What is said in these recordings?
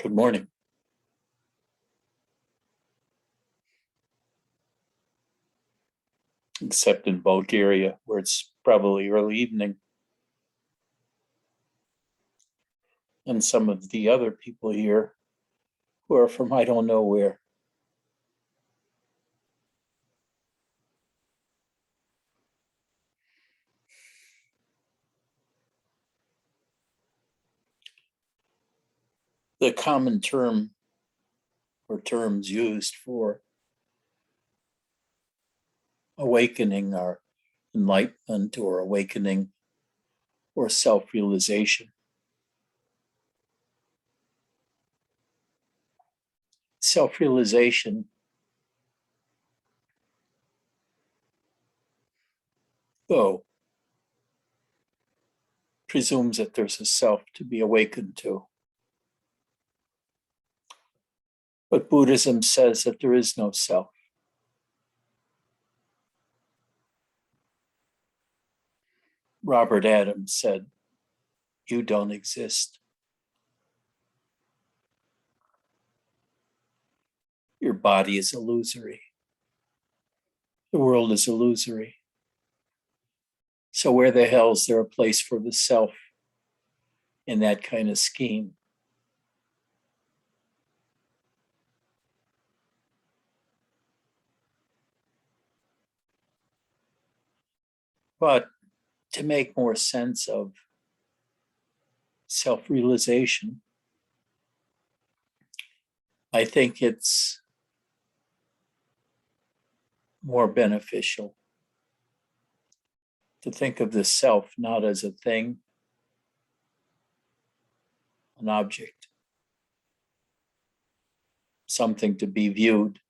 Good morning. Except in Bulgaria, where it's probably early evening. And some of the other people here who are from I don't know where. The common term or terms used for awakening are enlightenment or awakening or self-realization. Self-realization, though, presumes that there's a self to be awakened to. But Buddhism says that there is no self. Robert Adams said, "You don't exist. Your body is illusory. The world is illusory. So where the hell is there a place for the self in that kind of scheme?" But to make more sense of self-realization, I think it's more beneficial to think of the self not as a thing, an object, something to be viewed,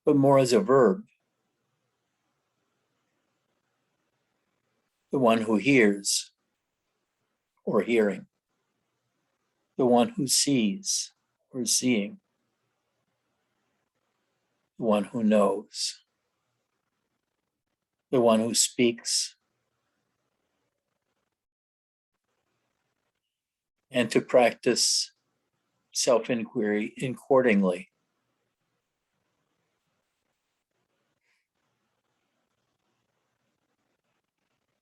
but more as a verb. The one who hears or hearing, the one who sees or seeing, the one who knows, the one who speaks, and to practice self-inquiry accordingly.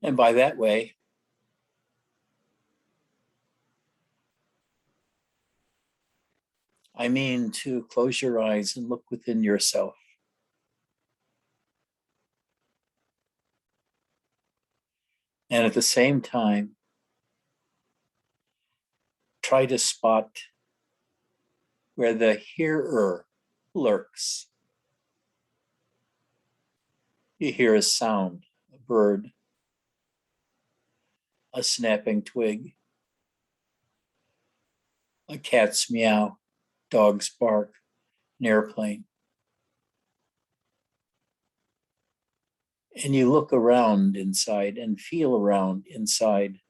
And by that way, I mean to close your eyes and look within yourself. And at the same time, try to spot where the hearer lurks. You hear a sound, a bird, a snapping twig, a cat's meow, dog's bark, an airplane. And you look around inside and feel around inside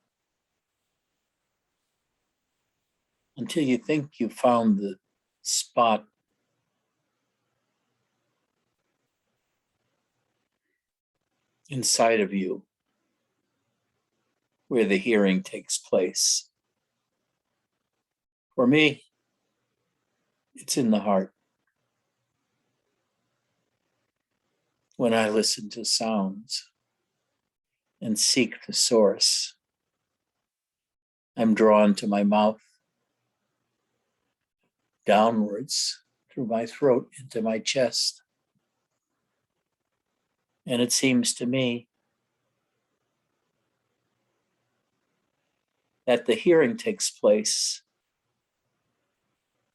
until you think you found the spot inside of you where the hearing takes place. For me, it's in the heart. When I listen to sounds and seek the source, I'm drawn to my mouth, downwards through my throat into my chest. And it seems to me that the hearing takes place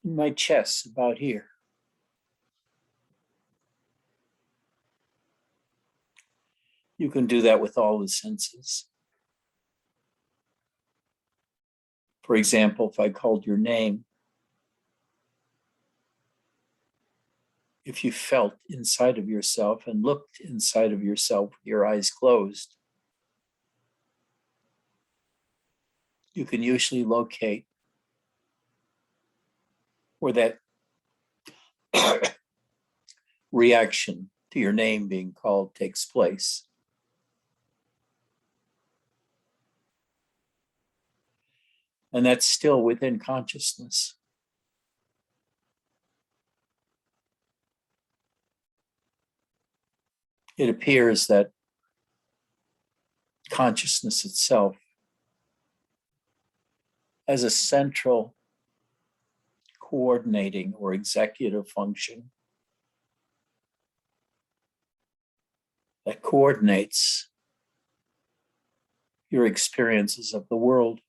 in my chest, about here. You can do that with all the senses. For example, if I called your name, if you felt inside of yourself and looked inside of yourself with your eyes closed, you can usually locate where that reaction to your name being called takes place. And that's still within consciousness. It appears that consciousness itself has a central coordinating or executive function that coordinates your experiences of the world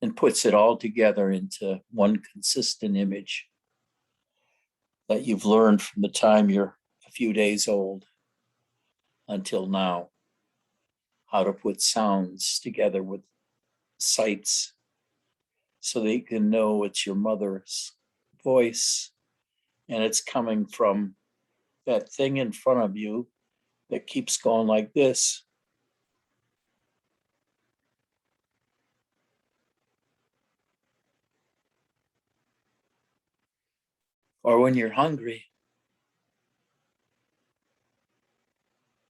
and puts it all together into one consistent image that you've learned from the time you're a few days old until now, how to put sounds together with sights so that you can know it's your mother's voice and it's coming from that thing in front of you that keeps going like this. Or when you're hungry,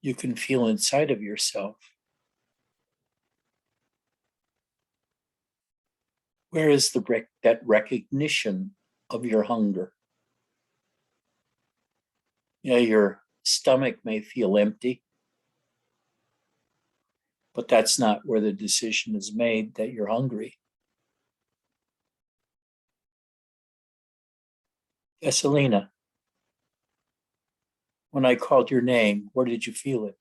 you can feel inside of yourself. Where is that recognition of your hunger? Yeah, your stomach may feel empty, but that's not where the decision is made that you're hungry. Esselina, when I called your name, where did you feel it?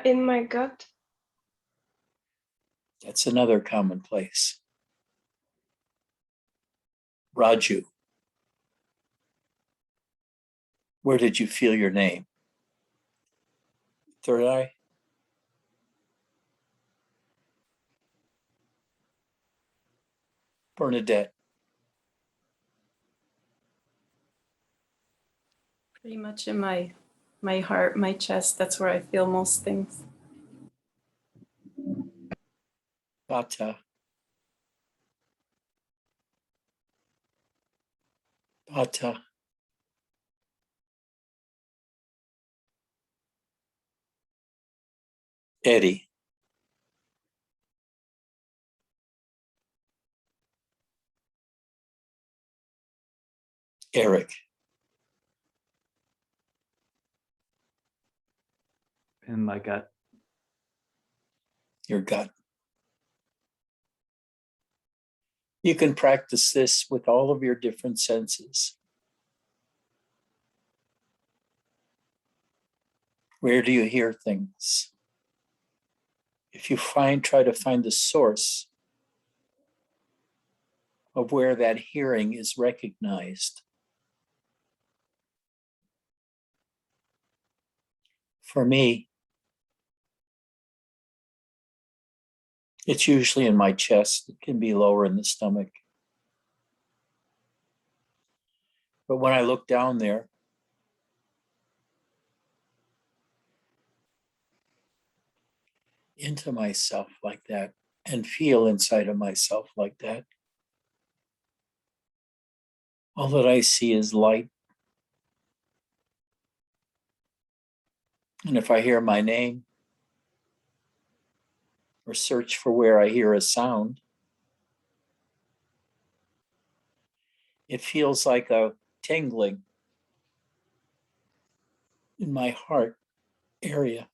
In my gut. That's another common place. Raju, where did you feel your name? Third eye? Bernadette. Pretty much in my heart, my chest. That's where I feel most things. Bata. Bata. Eddie. Eric. In my gut. Your gut. You can practice this with all of your different senses. Where do you hear things? If you try to find the source of where that hearing is recognized. For me, it's usually in my chest. It can be lower in the stomach. But when I look down there, into myself like that, and feel inside of myself like that, all that I see is light. And if I hear my name or search for where I hear a sound, it feels like a tingling in my heart area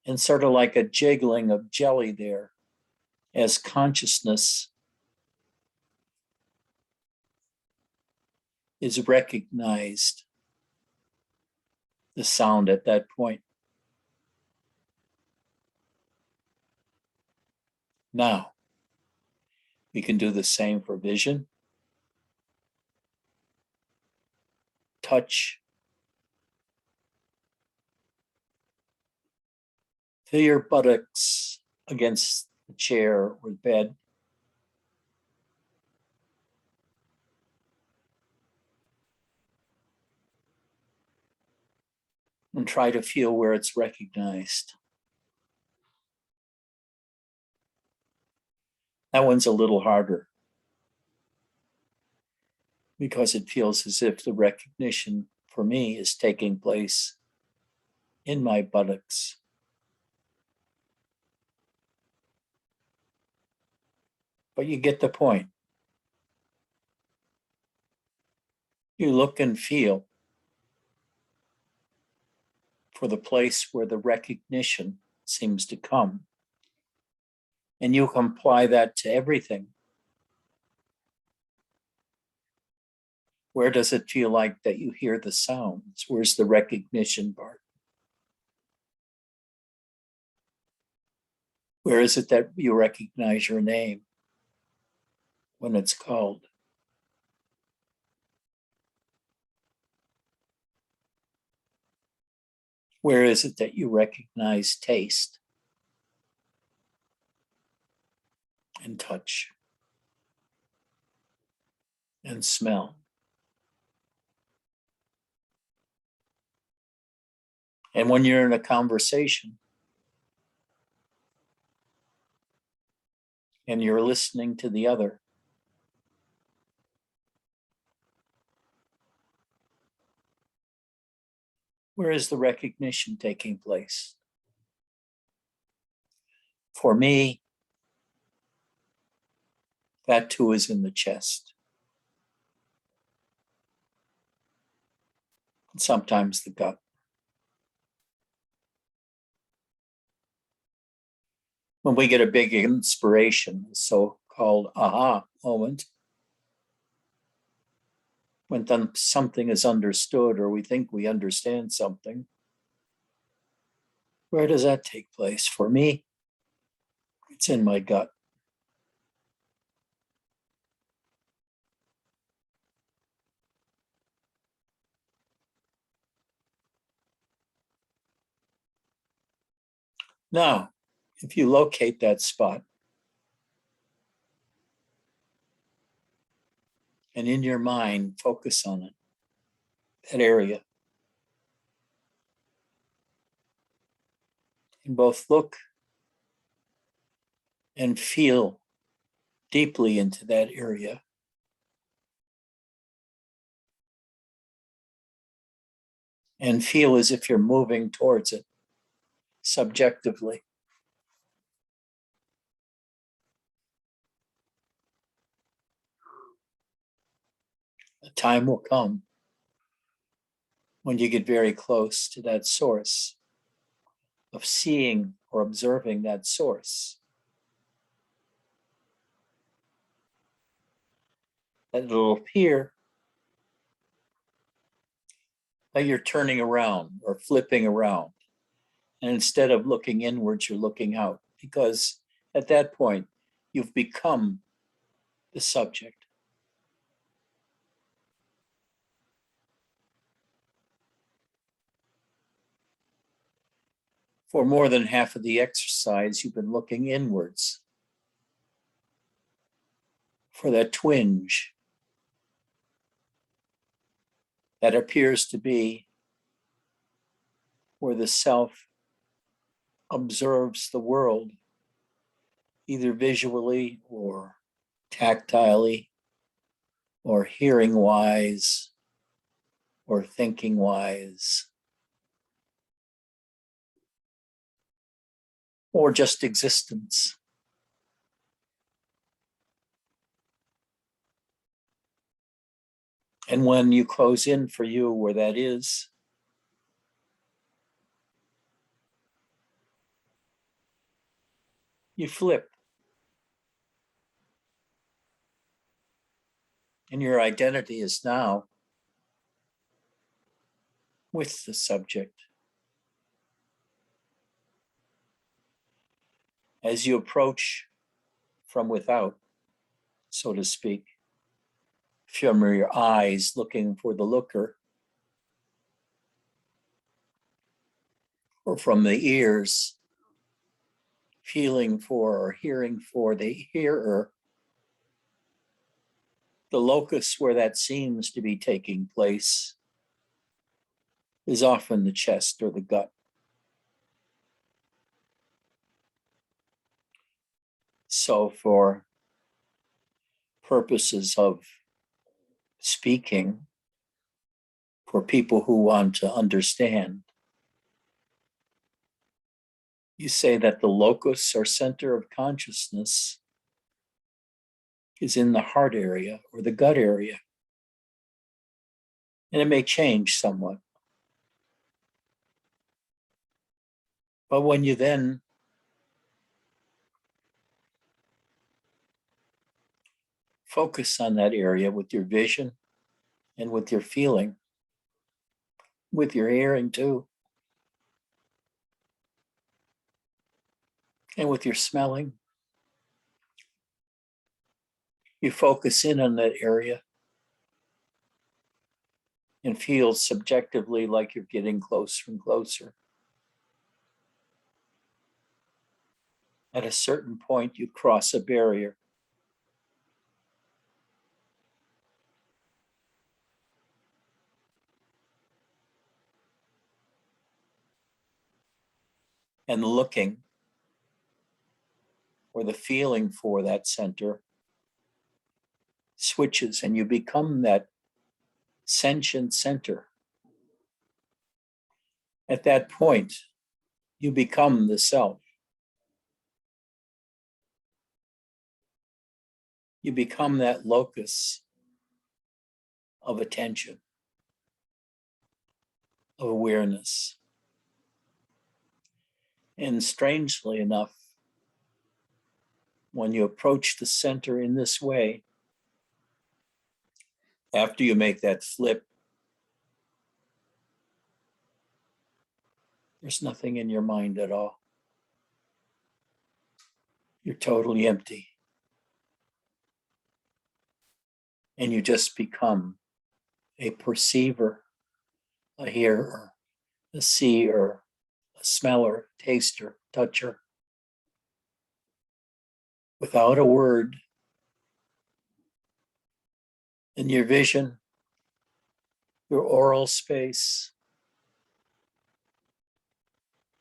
and sort of like a jiggling of jelly there as consciousness is recognized the sound at that point. Now, we can do the same for vision, touch. Feel your buttocks against the chair or bed. And try to feel where it's recognized. That one's a little harder because it feels as if the recognition for me, is taking place in my buttocks. But you get the point. You look and feel for the place where the recognition seems to come. And you can apply that to everything. Where does it feel like that you hear the sounds? Where's the recognition part? Where is it that you recognize your name when it's called? Where is it that you recognize taste and touch and smell? And when you're in a conversation and you're listening to the other, where is the recognition taking place? For me, that too is in the chest. And sometimes the gut. When we get a big inspiration, a so-called aha moment, when something is understood or we think we understand something, where does that take place? For me, it's in my gut. Now, if you locate that spot and in your mind focus on it, that area, and both look and feel deeply into that area. And feel as if you're moving towards it subjectively. A time will come when you get very close to that source of seeing or observing that source. That it'll appear that you're turning around or flipping around. And instead of looking inwards, you're looking out, because at that point, you've become the subject. For more than half of the exercise, you've been looking inwards for that twinge that appears to be where the self observes the world, either visually or tactilely, or hearing wise, or thinking wise, or just existence. And when you close in for you where that is, you flip. And your identity is now with the subject. As you approach from without, so to speak, from your eyes looking for the looker, or from the ears feeling for or hearing for the hearer, the locus where that seems to be taking place is often the chest or the gut. So for purposes of speaking, For people who want to understand, you say that the locus or center of consciousness is in the heart area or the gut area. And it may change somewhat. But when you then focus on that area with your vision and with your feeling, with your hearing too, and with your smelling, you focus in on that area and feel subjectively like you're getting closer and closer. At a certain point, you cross a barrier. And looking or the feeling for that center switches, and you become that sentient center. At that point, you become the self. You become that locus of attention, of awareness. And strangely enough, when you approach the center in this way, after you make that flip, there's nothing in your mind at all. You're totally empty. And you just become a perceiver, a hearer, a seer, a smeller, taster, toucher. Without a word. In your vision, your oral space,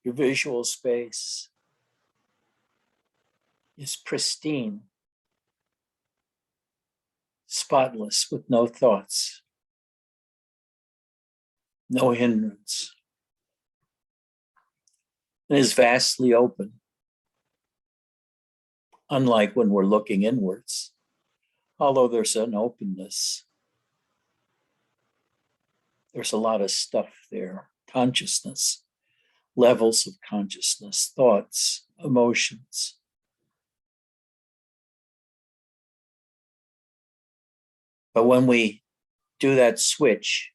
your visual space is pristine, spotless, with no thoughts, no hindrance. It is vastly open, unlike when we're looking inwards, although there's an openness. There's a lot of stuff there, consciousness, levels of consciousness, thoughts, emotions. But when we do that switch,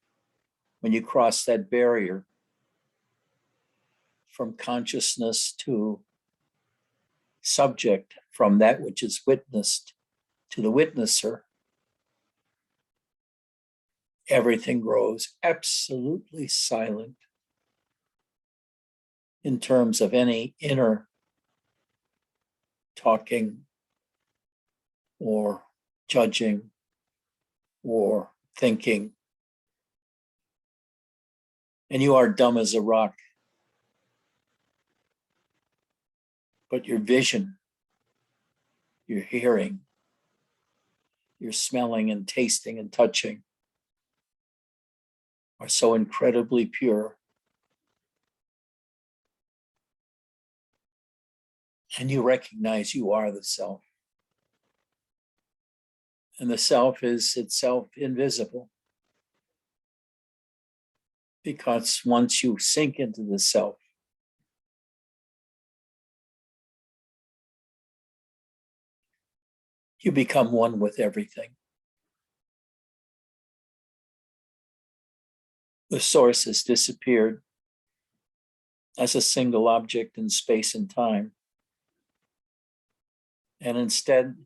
when you cross that barrier from consciousness to subject, from that which is witnessed to the witnesser, everything grows absolutely silent in terms of any inner talking or judging or thinking. And you are dumb as a rock. But your vision, your hearing, your smelling and tasting and touching are so incredibly pure. And you recognize you are the self. And the self is itself invisible. Because once you sink into the self, you become one with everything. The source has disappeared as a single object in space and time. And instead,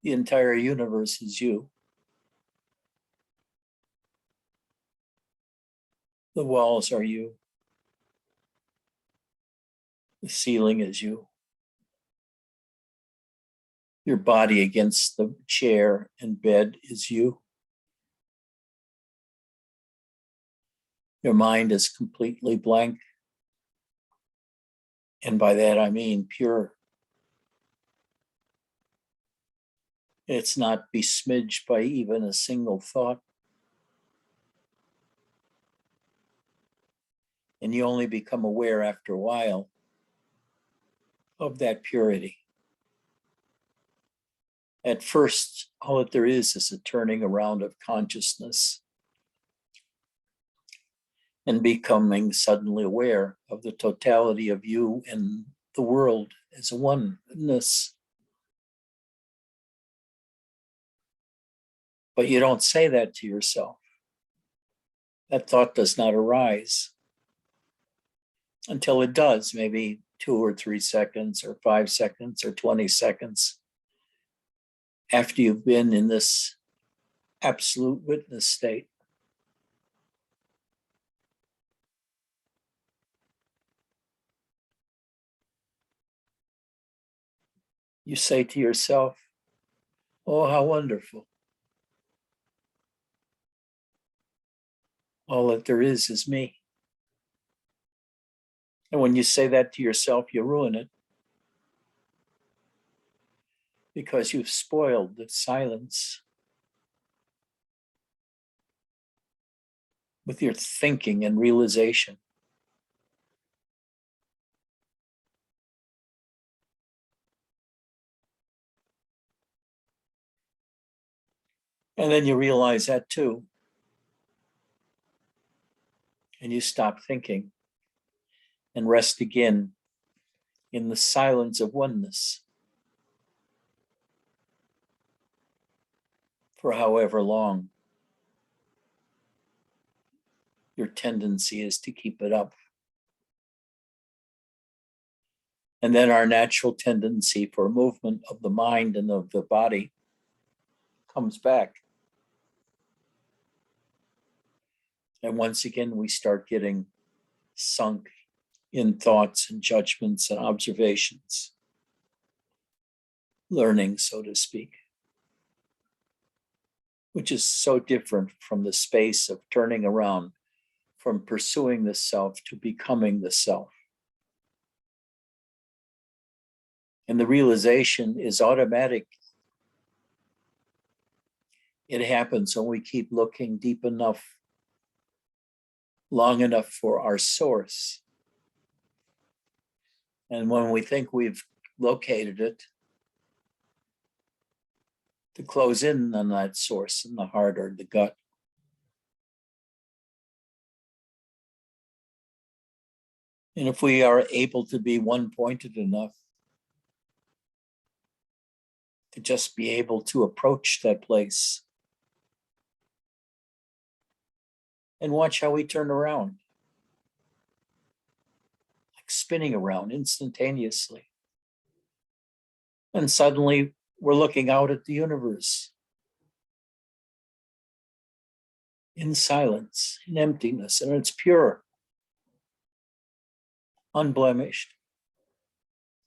the entire universe is you. The walls are you. The ceiling is you. Your body against the chair and bed is you. Your mind is completely blank. And by that I mean pure. It's not besmidged by even a single thought. And you only become aware after a while of that purity. At first, all that there is a turning around of consciousness and becoming suddenly aware of the totality of you and the world as a oneness. But you don't say that to yourself. That thought does not arise until it does, maybe 2 or 3 seconds or 5 seconds or 20 seconds after you've been in this absolute witness state. You say to yourself, oh, how wonderful. All that there is me. And when you say that to yourself, you ruin it because you've spoiled the silence with your thinking and realization. And then you realize that too. And you stop thinking and rest again in the silence of oneness for however long your tendency is to keep it up. And then our natural tendency for movement of the mind and of the body comes back. And once again, we start getting sunk in thoughts and judgments and observations, learning, so to speak, which is so different from the space of turning around from pursuing the self to becoming the self. And the realization is automatic. It happens when we keep looking deep enough, long enough for our source. And when we think we've located it, to close in on that source in the heart or the gut. And if we are able to be one-pointed enough to just be able to approach that place and watch how we turn around, like spinning around instantaneously. And suddenly we're looking out at the universe in silence, in emptiness, and it's pure, unblemished,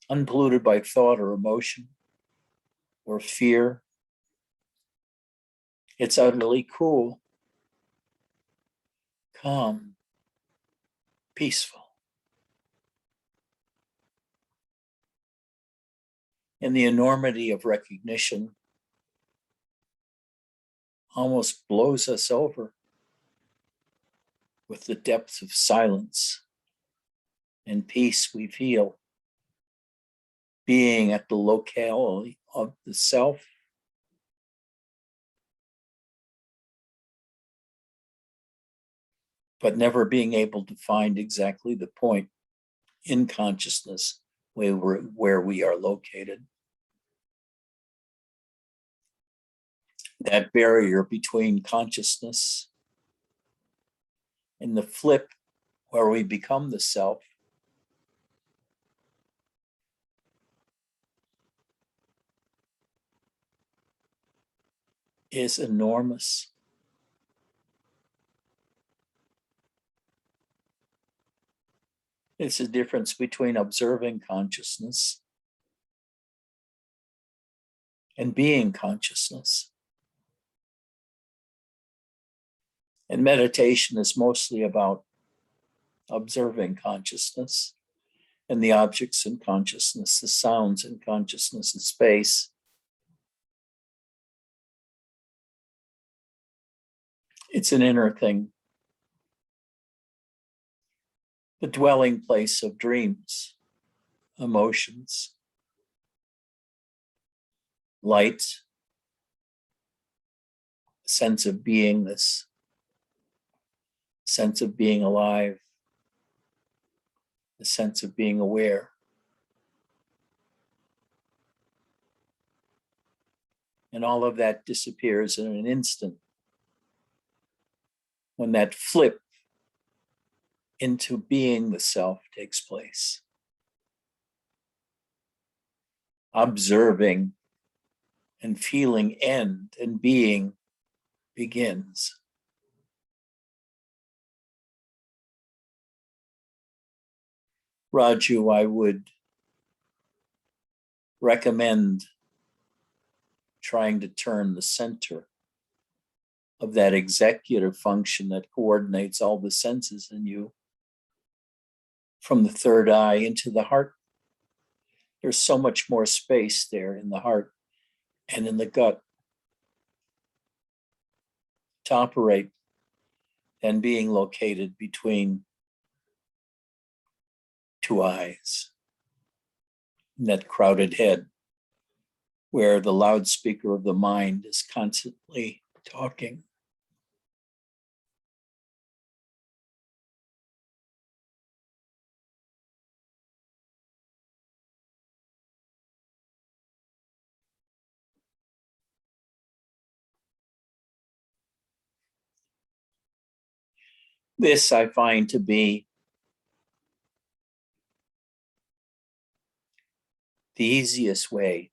unpolluted by thought or emotion or fear. It's utterly cool, calm, peaceful. And the enormity of recognition almost blows us over with the depth of silence and peace we feel being at the locality of the self, but never being able to find exactly the point in consciousness where we are located. That barrier between consciousness and the flip where we become the self is enormous. It's the difference between observing consciousness and being consciousness. And meditation is mostly about observing consciousness and the objects in consciousness, the sounds in consciousness, and space. It's an inner thing. The dwelling place of dreams, emotions, light, sense of beingness, sense of being alive, the sense of being aware. And all of that disappears in an instant when that flip into being the self takes place. Observing and feeling end and being begins. Raju, I would recommend trying to turn the center of that executive function that coordinates all the senses in you from the third eye into the heart. There's so much more space there in the heart and in the gut to operate than being located between two eyes in that crowded head where the loudspeaker of the mind is constantly talking. This I find to be the easiest way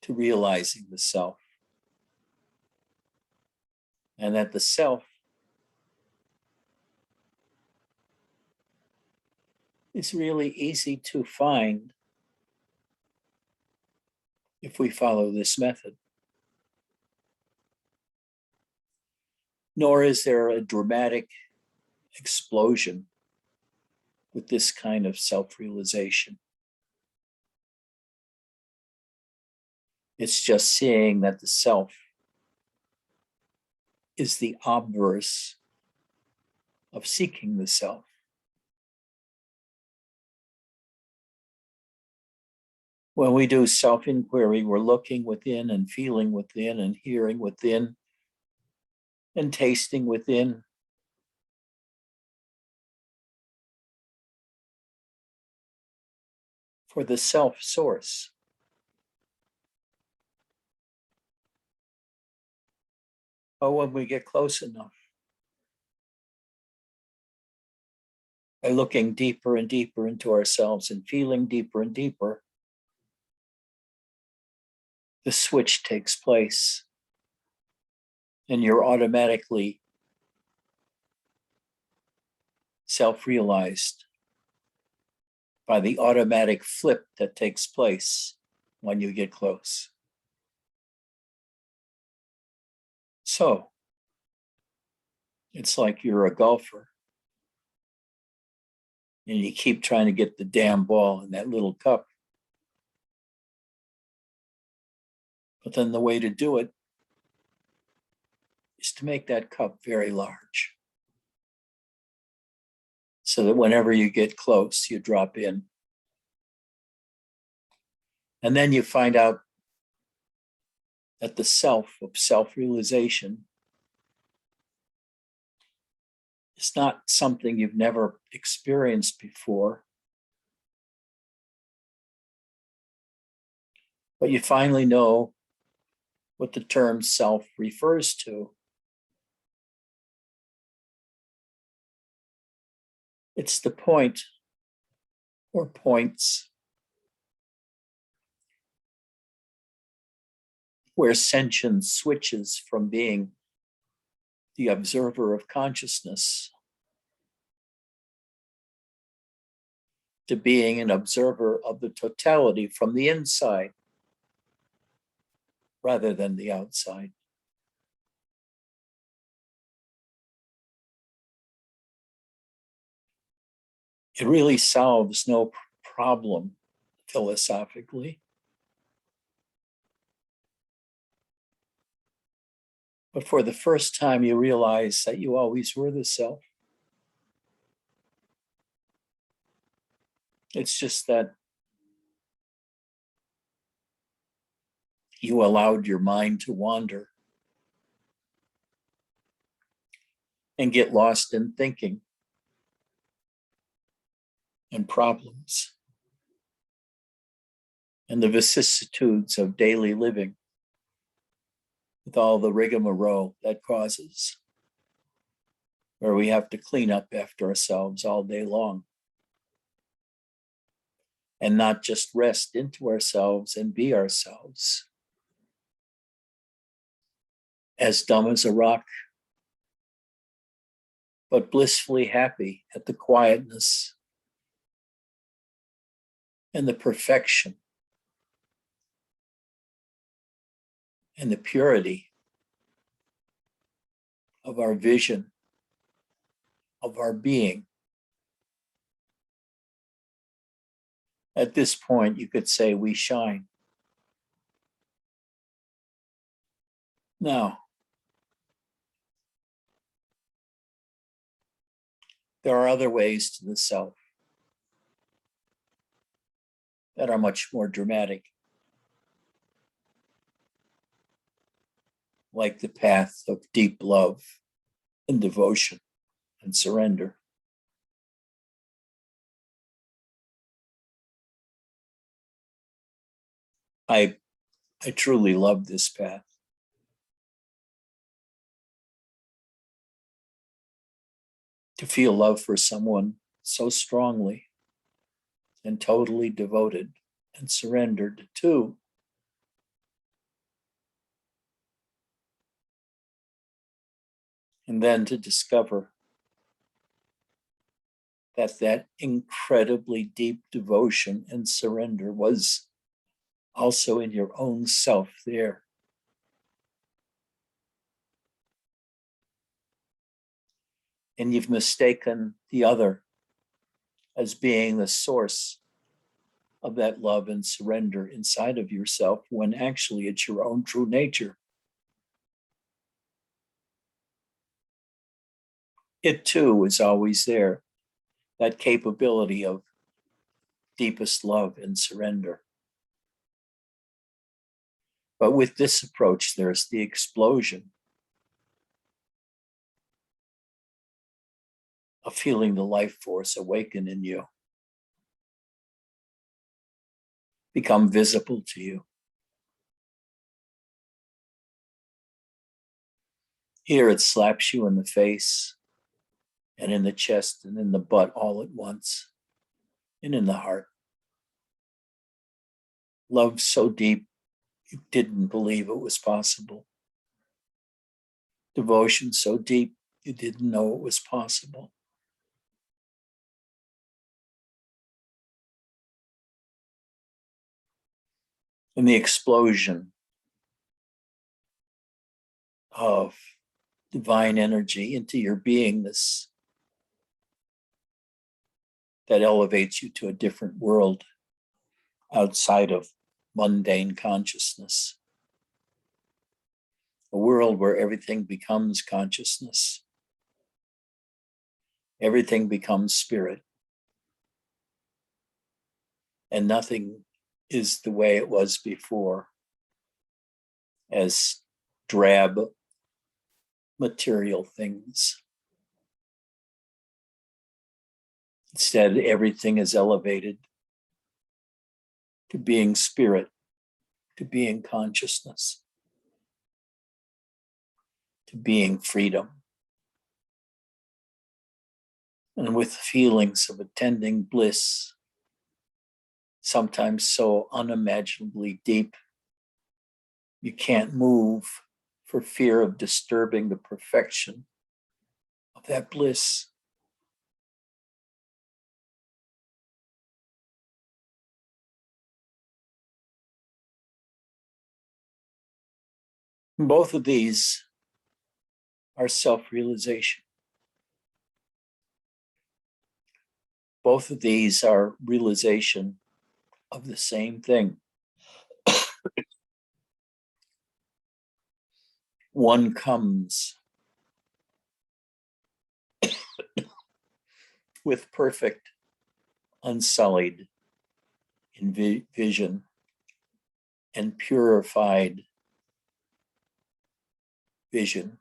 to realizing the self. And that the self is really easy to find if we follow this method. Nor is there a dramatic explosion with this kind of self-realization. It's just seeing that the self is the obverse of seeking the self. When we do self-inquiry, we're looking within and feeling within and hearing within and tasting within. For the self source. But when we get close enough, by looking deeper and deeper into ourselves and feeling deeper and deeper, the switch takes place. And you're automatically self-realized by the automatic flip that takes place when you get close. So, it's like you're a golfer and you keep trying to get the damn ball in that little cup. But then the way to do it is to make that cup very large, so that whenever you get close, you drop in. And then you find out that the self of self-realization is not something you've never experienced before, but you finally know what the term self refers to. It's the point or points where sentience switches from being the observer of consciousness to being an observer of the totality from the inside rather than the outside. It really solves no problem philosophically. But for the first time, you realize that you always were the self. It's just that you allowed your mind to wander and get lost in thinking and problems and the vicissitudes of daily living with all the rigmarole that causes, where we have to clean up after ourselves all day long and not just rest into ourselves and be ourselves, as dumb as a rock, but blissfully happy at the quietness and the perfection and the purity of our vision, of our being. At this point, you could say we shine. Now, there are other ways to the self that are much more dramatic, like the path of deep love and devotion and surrender. I truly love this path. To feel love for someone so strongly and totally devoted and surrendered to, and then to discover that that incredibly deep devotion and surrender was also in your own self there. And you've mistaken the other as being the source of that love and surrender inside of yourself, when actually it's your own true nature. It too is always there, that capability of deepest love and surrender. But with this approach, there's the explosion of feeling the life force awaken in you, become visible to you. Here it slaps you in the face and in the chest and in the butt all at once, and in the heart. Love so deep you didn't believe it was possible. Devotion so deep you didn't know it was possible. And the explosion of divine energy into your beingness that elevates you to a different world outside of mundane consciousness. A world where everything becomes consciousness. Everything becomes spirit. And nothing is the way it was before, as drab material things. Instead, everything is elevated to being spirit, to being consciousness, to being freedom. And with feelings of attending bliss, sometimes so unimaginably deep, you can't move for fear of disturbing the perfection of that bliss. Both of these are self-realization. Both of these are realization of the same thing. one comes with perfect, unsullied vision and purified vision,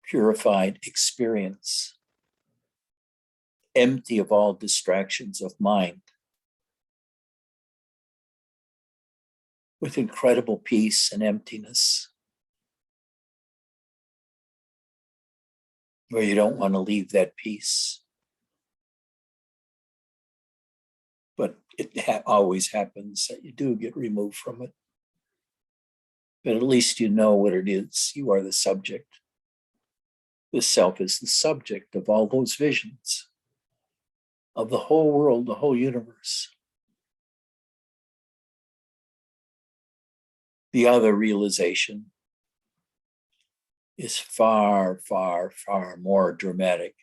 purified experience, empty of all distractions of mind, with incredible peace and emptiness, where you don't want to leave that peace. But it always happens that you do get removed from it. But at least you know what it is. You are the subject. The self is the subject of all those visions, of the whole world, the whole universe. The other realization is far, far, far more dramatic.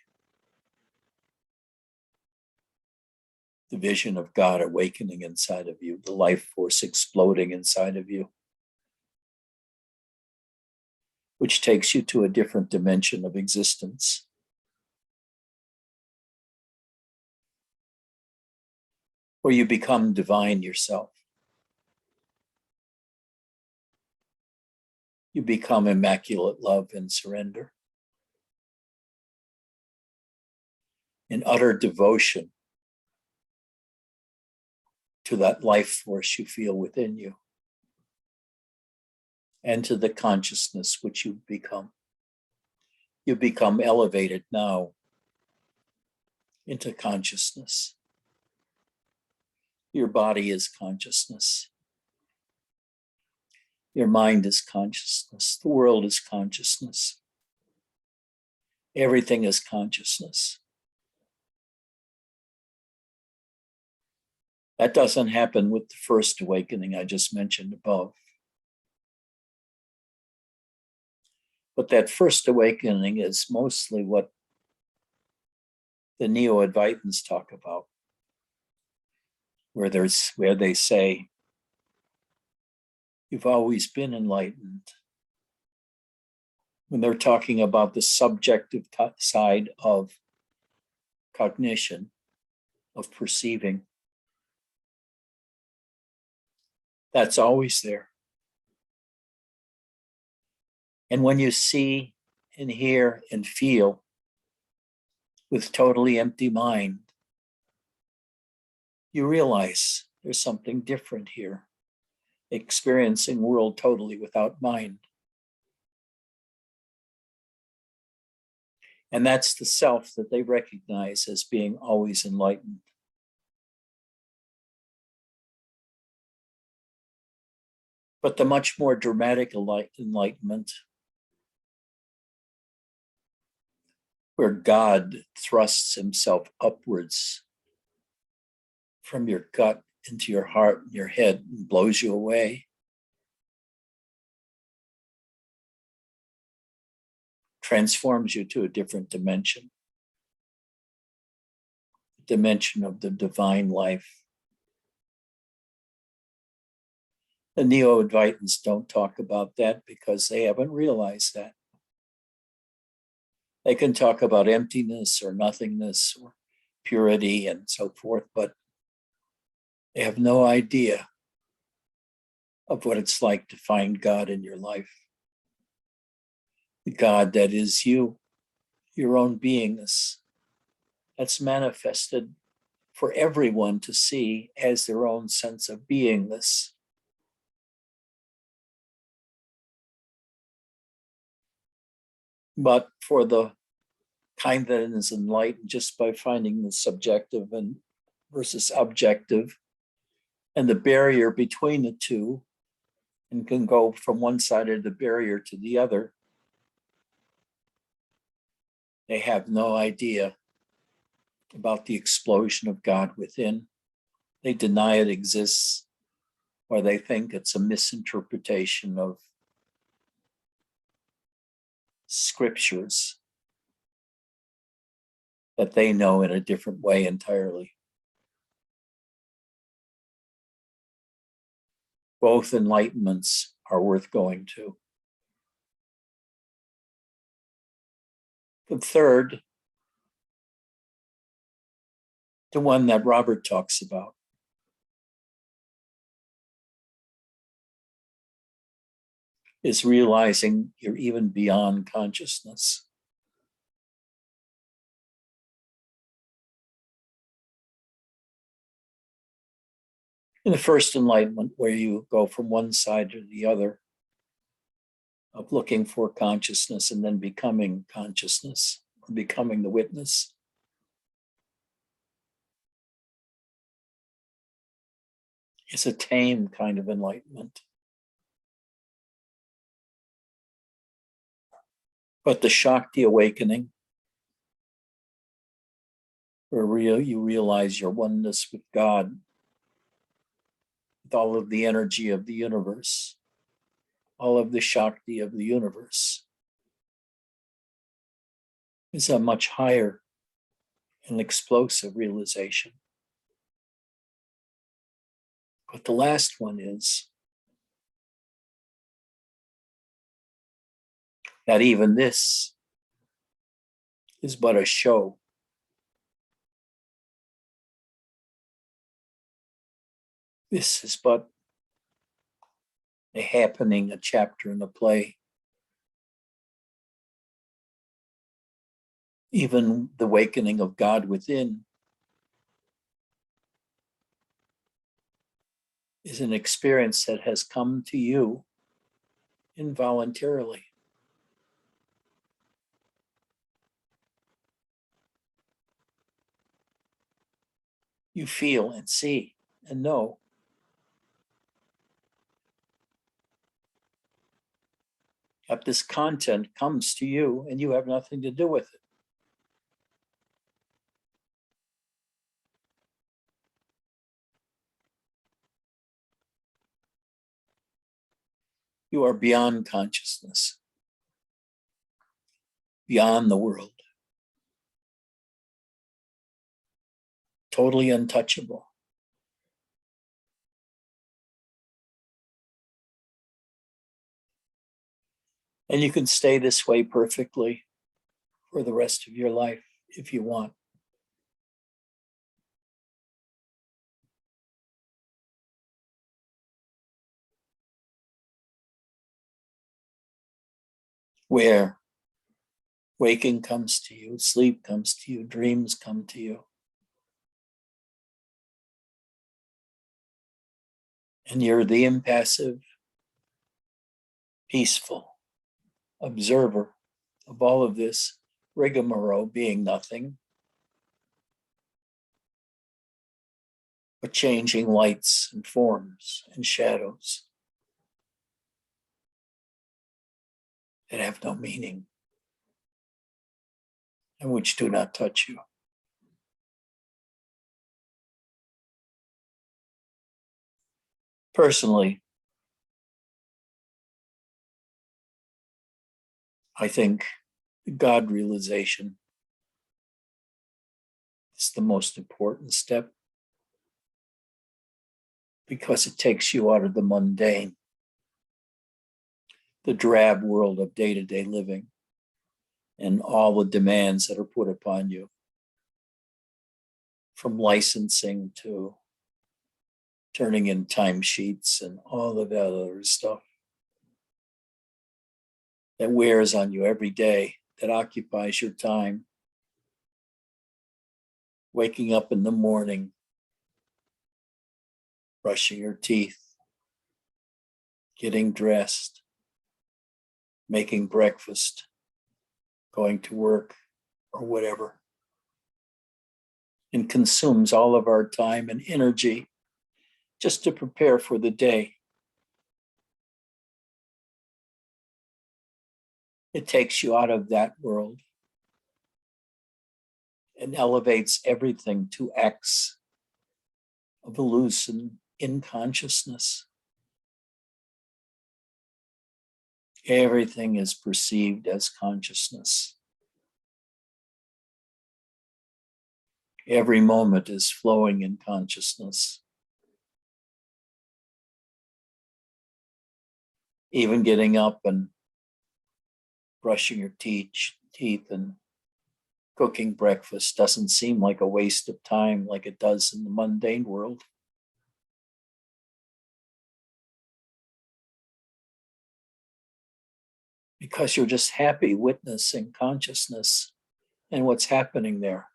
The vision of God awakening inside of you, the life force exploding inside of you, which takes you to a different dimension of existence. Where you become divine yourself. You become immaculate love and surrender. In utter devotion to that life force you feel within you and to the consciousness which you become. You become elevated now into consciousness. Your body is consciousness. Your mind is consciousness. The world is consciousness. Everything is consciousness. That doesn't happen with the first awakening I just mentioned above. But that first awakening is mostly what the Neo-Advaitins talk about, where they say, you've always been enlightened. When they're talking about the subjective side of cognition, of perceiving, that's always there. And when you see and hear and feel with totally empty mind, you realize there's something different here, experiencing world totally without mind. And that's the self that they recognize as being always enlightened. But the much more dramatic enlightenment, where God thrusts himself upwards from your gut into your heart and your head and blows you away, transforms you to a different dimension, the dimension of the divine life. The Neo-Advaitins don't talk about that because they haven't realized that. They can talk about emptiness or nothingness or purity and so forth, but they have no idea of what it's like to find God in your life. The God that is you, your own beingness, that's manifested for everyone to see as their own sense of beingness. But for the kind that is enlightened just by finding the subjective and versus objective and the barrier between the two, and can go from one side of the barrier to the other, they have no idea about the explosion of God within. They deny it exists, or they think it's a misinterpretation of scriptures that they know in a different way entirely. Both enlightenments are worth going to. The third, the one that Robert talks about, is realizing you're even beyond consciousness. In the first enlightenment, where you go from one side to the other, of looking for consciousness and then becoming consciousness, or becoming the witness. It's a tame kind of enlightenment. But the Shakti awakening, where you realize your oneness with God, with all of the energy of the universe, all of the Shakti of the universe, is a much higher and explosive realization. But the last one is that even this is but a show. This is but a happening, a chapter in a play. Even the awakening of God within is an experience that has come to you involuntarily. You feel and see and know. That this content comes to you and you have nothing to do with it. You are beyond consciousness, beyond the world, totally untouchable. And you can stay this way perfectly for the rest of your life if you want. Where waking comes to you, sleep comes to you, dreams come to you. And you're the impassive, peaceful observer of all of this rigmarole being nothing but changing lights and forms and shadows that have no meaning and which do not touch you. Personally, I think God realization is the most important step because it takes you out of the mundane, the drab world of day-to-day living and all the demands that are put upon you, from licensing to turning in timesheets and all of that other stuff that wears on you every day, that occupies your time. Waking up in the morning, brushing your teeth, getting dressed, making breakfast, going to work, or whatever. And consumes all of our time and energy just to prepare for the day. It takes you out of that world and elevates everything to X of illusion in consciousness. Everything is perceived as consciousness. Every moment is flowing in consciousness. Even getting up and brushing your teeth and Cooking breakfast doesn't seem like a waste of time like it does in the mundane world. Because you're just happy witnessing consciousness and what's happening there.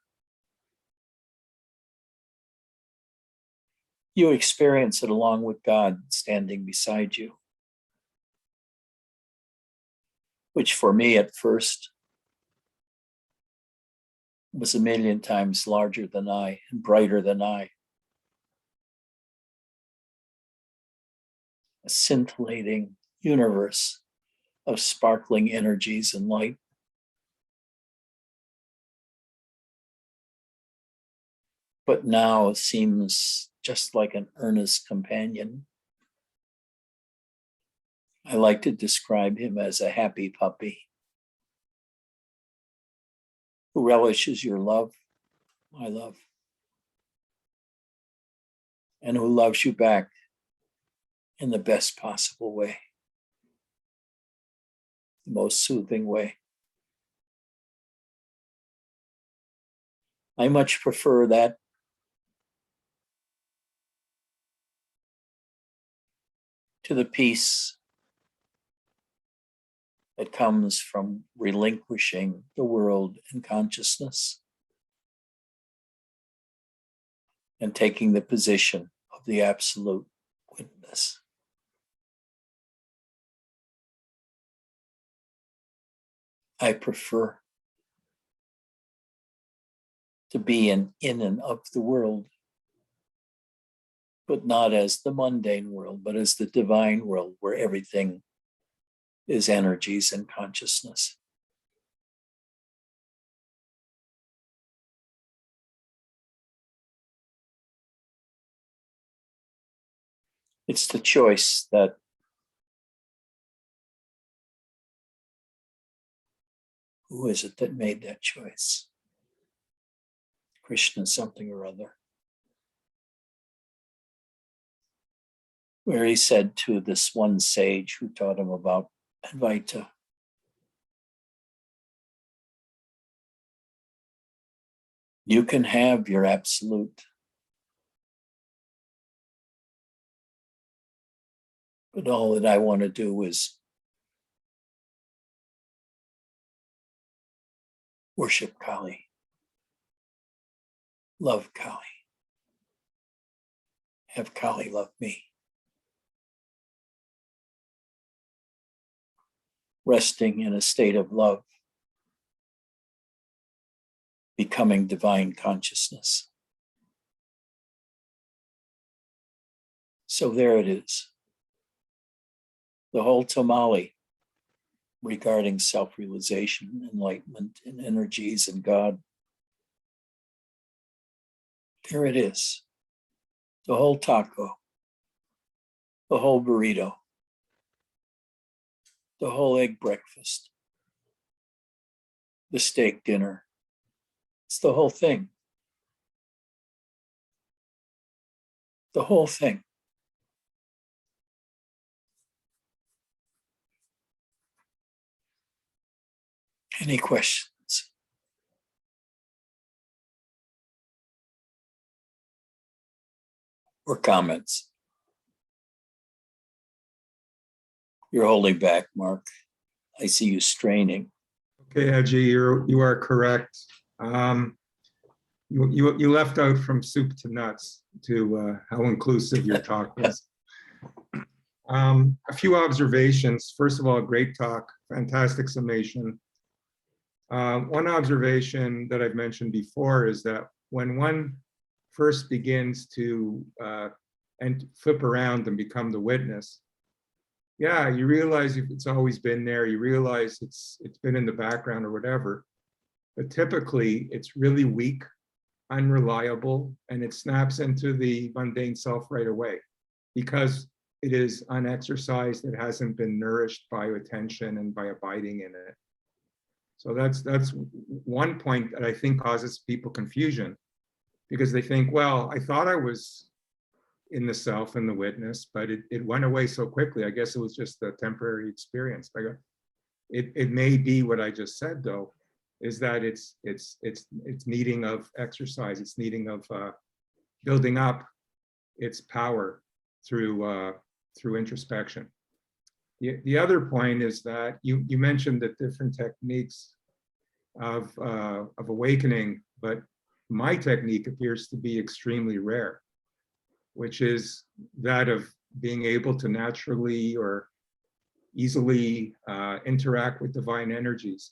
You experience it along with God standing beside you, which for me at first was a million times larger than I and brighter than I. A scintillating universe of sparkling energies and light. But now seems just like an earnest companion. I like to describe him as a happy puppy who relishes your love, my love, and who loves you back in the best possible way, the most soothing way. I much prefer that to the peace that comes from relinquishing the world and consciousness and taking the position of the absolute witness. I prefer to be in and of the world, but not as the mundane world, but as the divine world where everything is energies and consciousness. It's the choice that who is it that made that choice? Krishna something or other. Where he said to this one sage who taught him about Advaita, you can have your absolute, but all that I want to do is worship Kali, love Kali, have Kali love me. Resting in a state of love, becoming divine consciousness. So there it is. The whole tamale regarding self-realization, enlightenment, and energies and God. There it is. The whole taco, the whole burrito, the whole egg breakfast, the steak dinner. It's the whole thing. The whole thing. Any questions? Or comments? You're holding back, Mark. I see you straining. Okay, Ajay, you are correct. You left out from soup to nuts to how inclusive your talk was. A few observations. First of all, great talk, fantastic summation. One observation that I've mentioned before is that when one first begins to and flip around and become the witness, yeah, you realize it's always been there. You realize it's been in the background or whatever, but typically it's really weak, unreliable, and it snaps into the mundane self right away because it is unexercised. It hasn't been nourished by attention and by abiding in it. So that's one point that I think causes people confusion because they think, well, I thought I was in the self and the witness, but it went away so quickly. I guess it was just a temporary experience. It may be what I just said though, is that it's needing of exercise, it's needing of building up its power through introspection. The other point is that you mentioned the different techniques of awakening, but my technique appears to be extremely rare, which is that of being able to naturally or easily interact with divine energies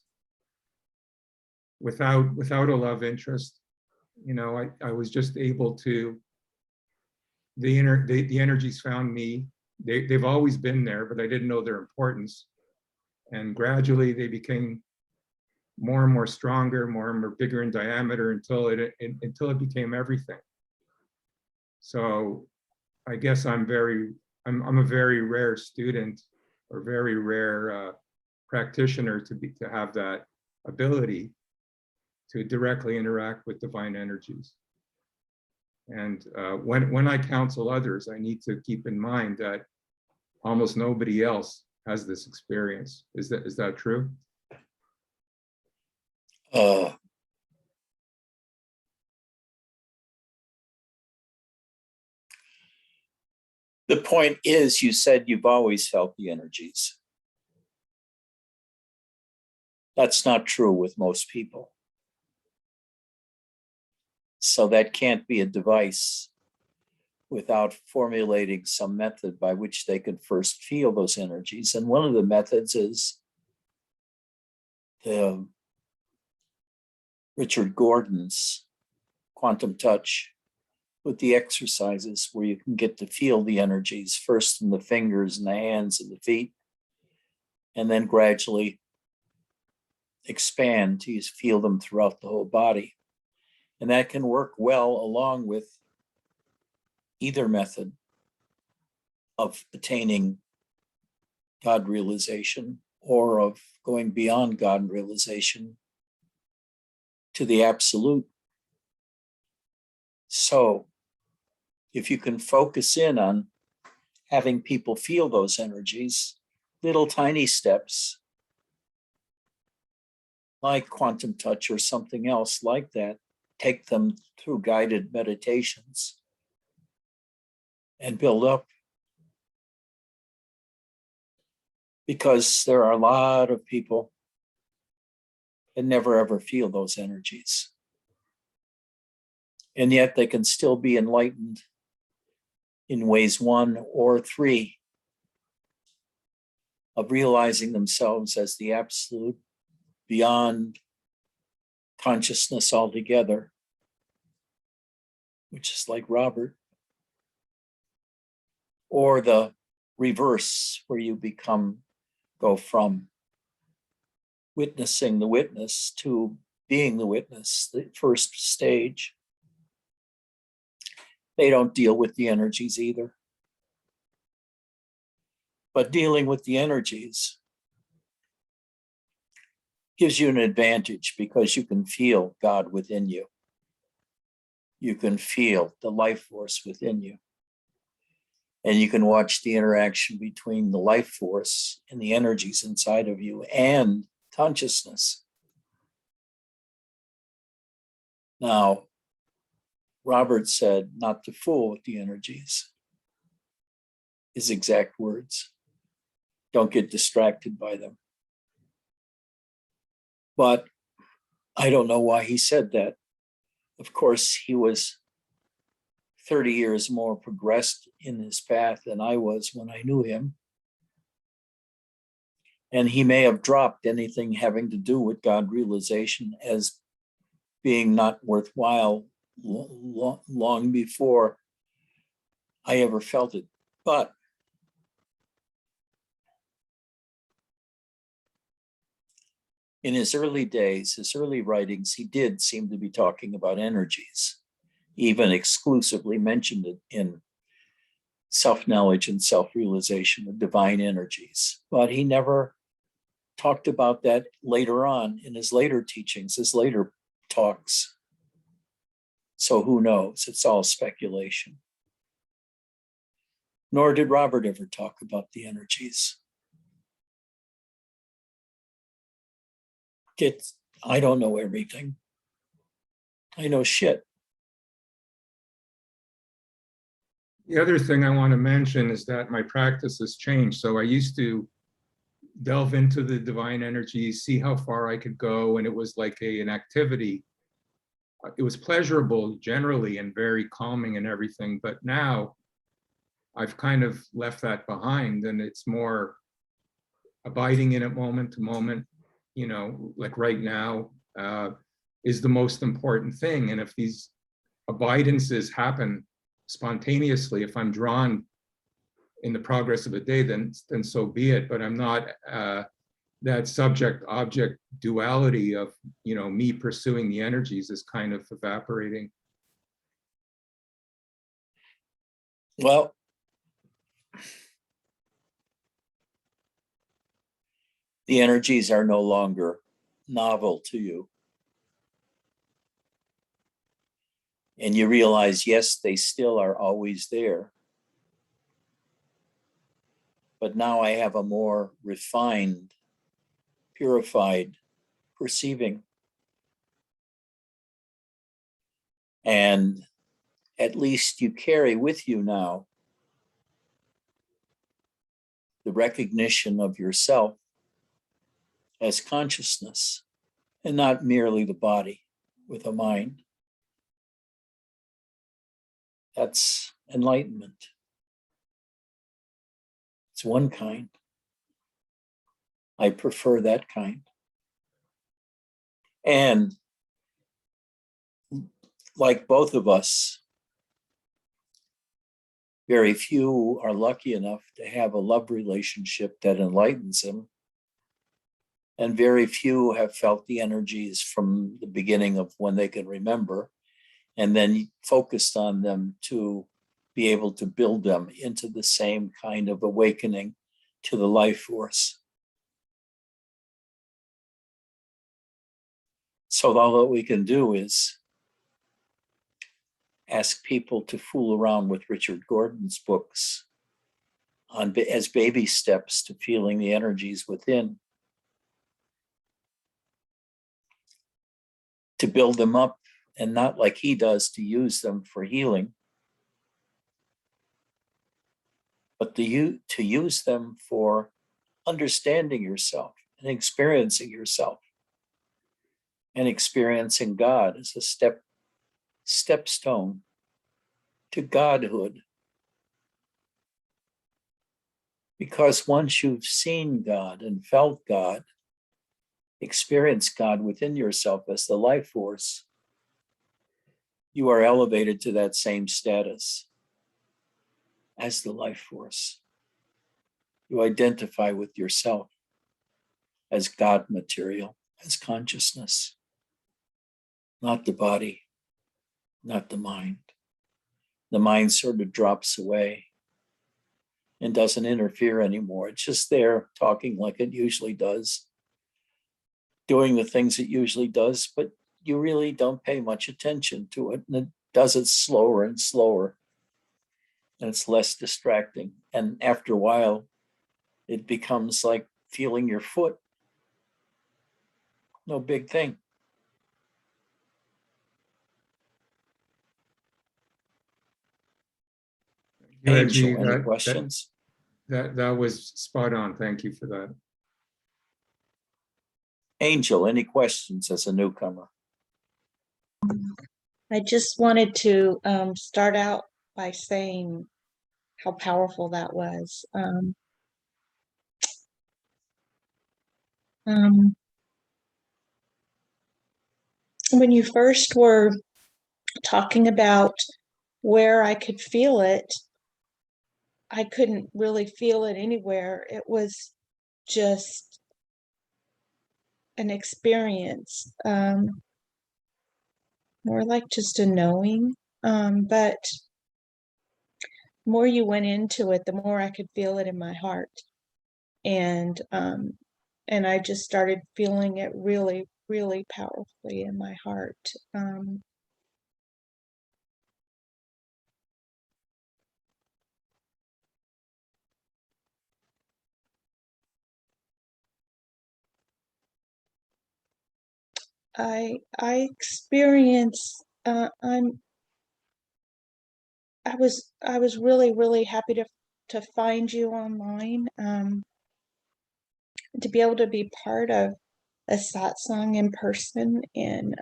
without a love interest. You know, I was just able to, the energies found me. They've always been there, but I didn't know their importance. And gradually they became more and more stronger, more and more bigger in diameter until it became everything. So I guess I'm a very rare student or very rare practitioner to have that ability to directly interact with divine energies. And when I counsel others, I need to keep in mind that almost nobody else has this experience. Is that true? The point is, you said you've always felt the energies. That's not true with most people. So that can't be a device without formulating some method by which they can first feel those energies. And one of the methods is the Richard Gordon's quantum touch with the exercises where you can get to feel the energies first in the fingers and the hands and the feet, and then gradually expand till you feel them throughout the whole body. And that can work well along with either method of attaining God realization or of going beyond God realization to the absolute. So if you can focus in on having people feel those energies, little tiny steps like quantum touch or something else like that, take them through guided meditations and build up. Because there are a lot of people that never ever feel those energies. And yet they can still be enlightened in ways 1 or 3 of realizing themselves as the absolute, beyond consciousness altogether, which is like Robert, or the reverse, where you go from witnessing the witness to being the witness, the first stage. They don't deal with the energies either. But dealing with the energies gives you an advantage because you can feel God within you. You can feel the life force within you. And you can watch the interaction between the life force and the energies inside of you and consciousness. Now, Robert said not to fool with the energies. His exact words. Don't get distracted by them. But I don't know why he said that. Of course, he was 30 years more progressed in his path than I was when I knew him. And he may have dropped anything having to do with God realization as being not worthwhile long before I ever felt it. But in his early days, his early writings, he did seem to be talking about energies, even exclusively mentioned it in self-knowledge and self-realization of divine energies. But he never talked about that later on in his later teachings, his later talks. So who knows? It's all speculation. Nor did Robert ever talk about the energies. I don't know everything. I know shit. The other thing I want to mention is that my practice has changed. So I used to delve into the divine energy, see how far I could go, and it was like an activity. It was pleasurable generally and very calming and everything. But now I've kind of left that behind, and it's more abiding in it moment to moment, you know, like right now is the most important thing. And if these abidances happen spontaneously, if I'm drawn in the progress of a day, then so be it. But I'm not that subject object duality of, you know, me pursuing the energies is kind of evaporating. Well, the energies are no longer novel to you. And you realize, yes, they still are always there. But now I have a more refined, purified perceiving. And at least you carry with you now the recognition of yourself as consciousness and not merely the body with a mind. That's enlightenment. It's one kind. I prefer that kind. And like both of us, very few are lucky enough to have a love relationship that enlightens them. And very few have felt the energies from the beginning of when they can remember, and then focused on them to be able to build them into the same kind of awakening to the life force. So all that we can do is ask people to fool around with Richard Gordon's books as baby steps to feeling the energies within, to build them up, and not like he does to use them for healing, but to use them for understanding yourself and experiencing yourself and experiencing God as a stepstone to godhood. Because once you've seen God and felt God, experienced God within yourself as the life force, you are elevated to that same status as the life force. You identify with yourself as God material, as consciousness, not the body, not the mind. The mind sort of drops away and doesn't interfere anymore. It's just there talking like it usually does, doing the things it usually does, but you really don't pay much attention to it. And it does it slower and slower. And it's less distracting. And after a while, it becomes like feeling your foot. No big thing. Reggie, Angel, any questions? that was spot on. Thank you for that. Angel, any questions as a newcomer? I just wanted to start out by saying how powerful that was. When you first were talking about where I could feel it, I couldn't really feel it anywhere. It was just an experience, more like just a knowing. But the more you went into it, the more I could feel it in my heart. And I just started feeling it really, really powerfully in my heart. I experience I was really happy to find you online, to be able to be part of a satsang in person, and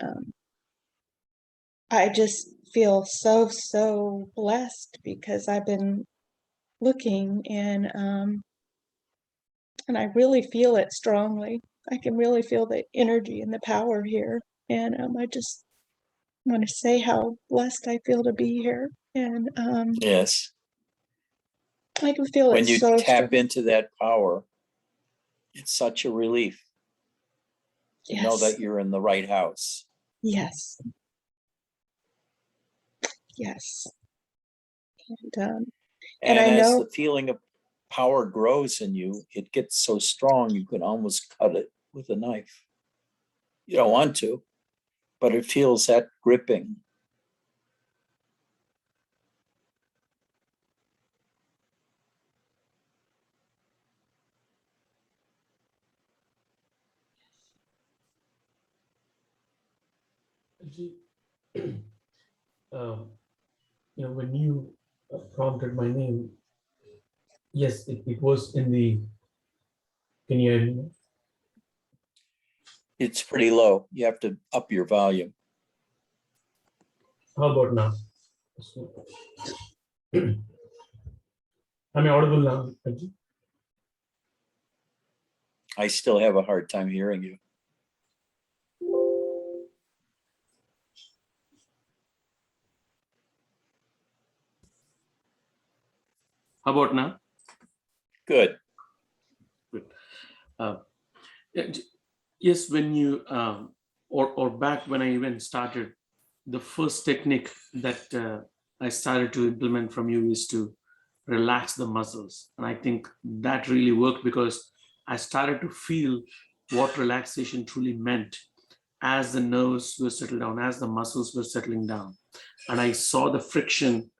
I just feel so blessed because I've been looking, and I really feel it strongly. I can really feel the energy and the power here, and I just want to say how blessed I feel to be here, and Yes. I can feel it When you so tap strong. into that power, it's such a relief to know Yes, that you're in the right house. yes, yes, and And I as know, the feeling of power grows in you, it gets so strong you can almost cut it with a knife. You don't want to, but it feels that gripping. Actually, um, when you prompted my name, yes, it was in the. Can you hear me? It's pretty low. You have to up your volume. How about now? Am I audible now, Ajit? I still have a hard time hearing you. How about now? Good. Good. Uh, yeah, yes, when you or back when I even started, the first technique that I started to implement from you is to relax the muscles, and I think that really worked because I started to feel what relaxation truly meant as the nerves were settled down, as the muscles were settling down, and I saw the friction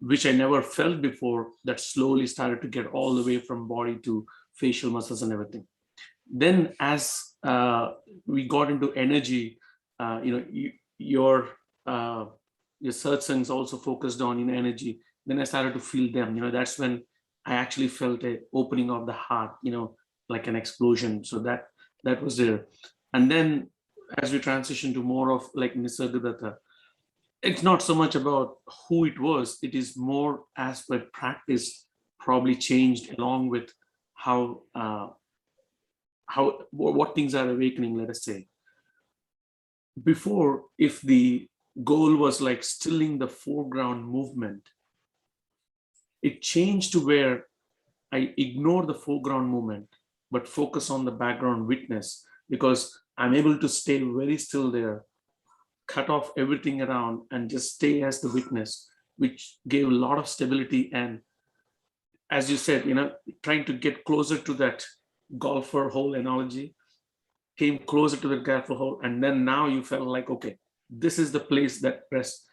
which I never felt before that slowly started to get all the way from body to facial muscles and everything. Then as we got into energy, your uh, your satsangs also focused on energy. Then I started to feel them. That's when I actually felt a opening of the heart. Like an explosion. So that was there. And then as we transition to more of like Nisargadatta, it's not so much about who it was. It is more as per practice probably changed along with how what things are awakening, let us say. Before, if the goal was like stilling the foreground movement, it changed to where I ignore the foreground movement but focus on the background witness, because I'm able to stay very still there, cut off everything around and just stay as the witness, which gave a lot of stability. And as you said, trying to get closer to that golfer hole analogy, came closer to the golfer hole, and then now you felt like, okay, this is the place that rests.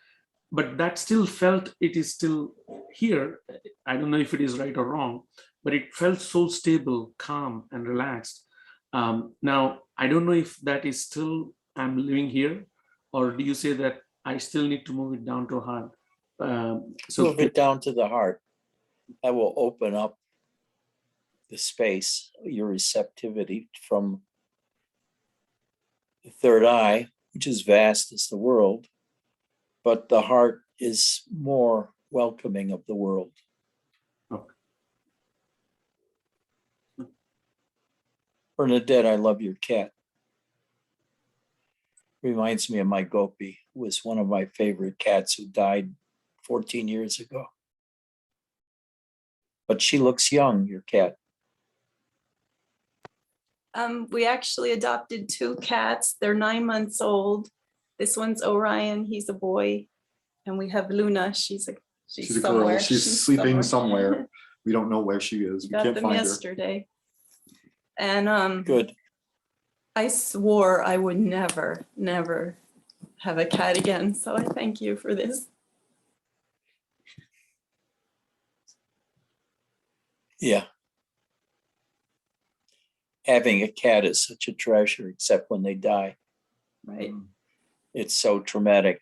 But that still felt it is still here. I don't know if it is right or wrong, but it felt so stable, calm, and relaxed. Now, I don't know if that is still I'm living here, or do you say that I still need to move it down to heart? So, Move it down to the heart. That will open up the space, your receptivity from the third eye, which is vast as the world, but the heart is more welcoming of the world. okay. Bernadette, I love your cat. Reminds me of my Gopi, who was one of my favorite cats who died 14 years ago. But she looks young, your cat. We actually adopted 2 cats. They're 9 months old. This one's Orion. He's a boy, and we have Luna. She's She's a somewhere. girl. She's sleeping somewhere. We don't know where she is. We Got can't them find yesterday. And Good. I swore I would never have a cat again. So I thank you for this. Yeah. Having a cat is such a treasure, except when they die. Right. It's so traumatic.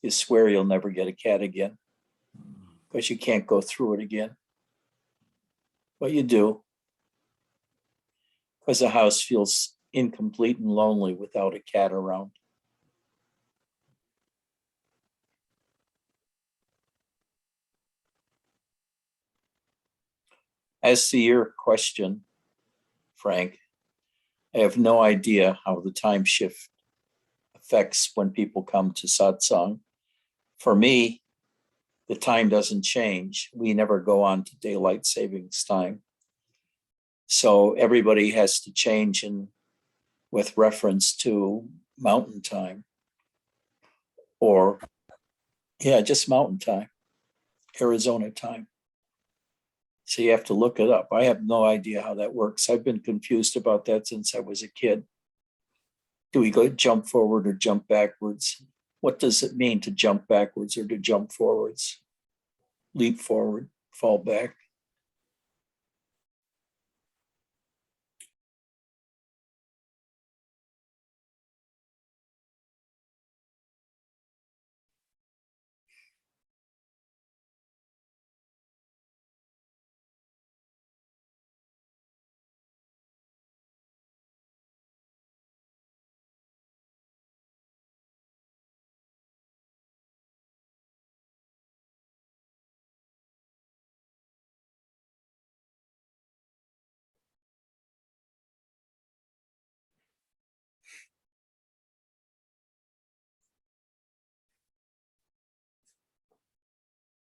You swear you'll never get a cat again because you can't go through it again. But you do, because the house feels incomplete and lonely without a cat around. As to your question, Frank, I have no idea how the time shift affects when people come to satsang. For me, the time doesn't change. We never go on to daylight savings time. So everybody has to change in with reference to mountain time. Or, yeah, just mountain time, Arizona time. So you have to look it up. I have no idea how that works. I've been confused about that since I was a kid. Do we go jump forward or jump backwards? What does it mean to jump backwards or to jump forwards? Leap forward, fall back.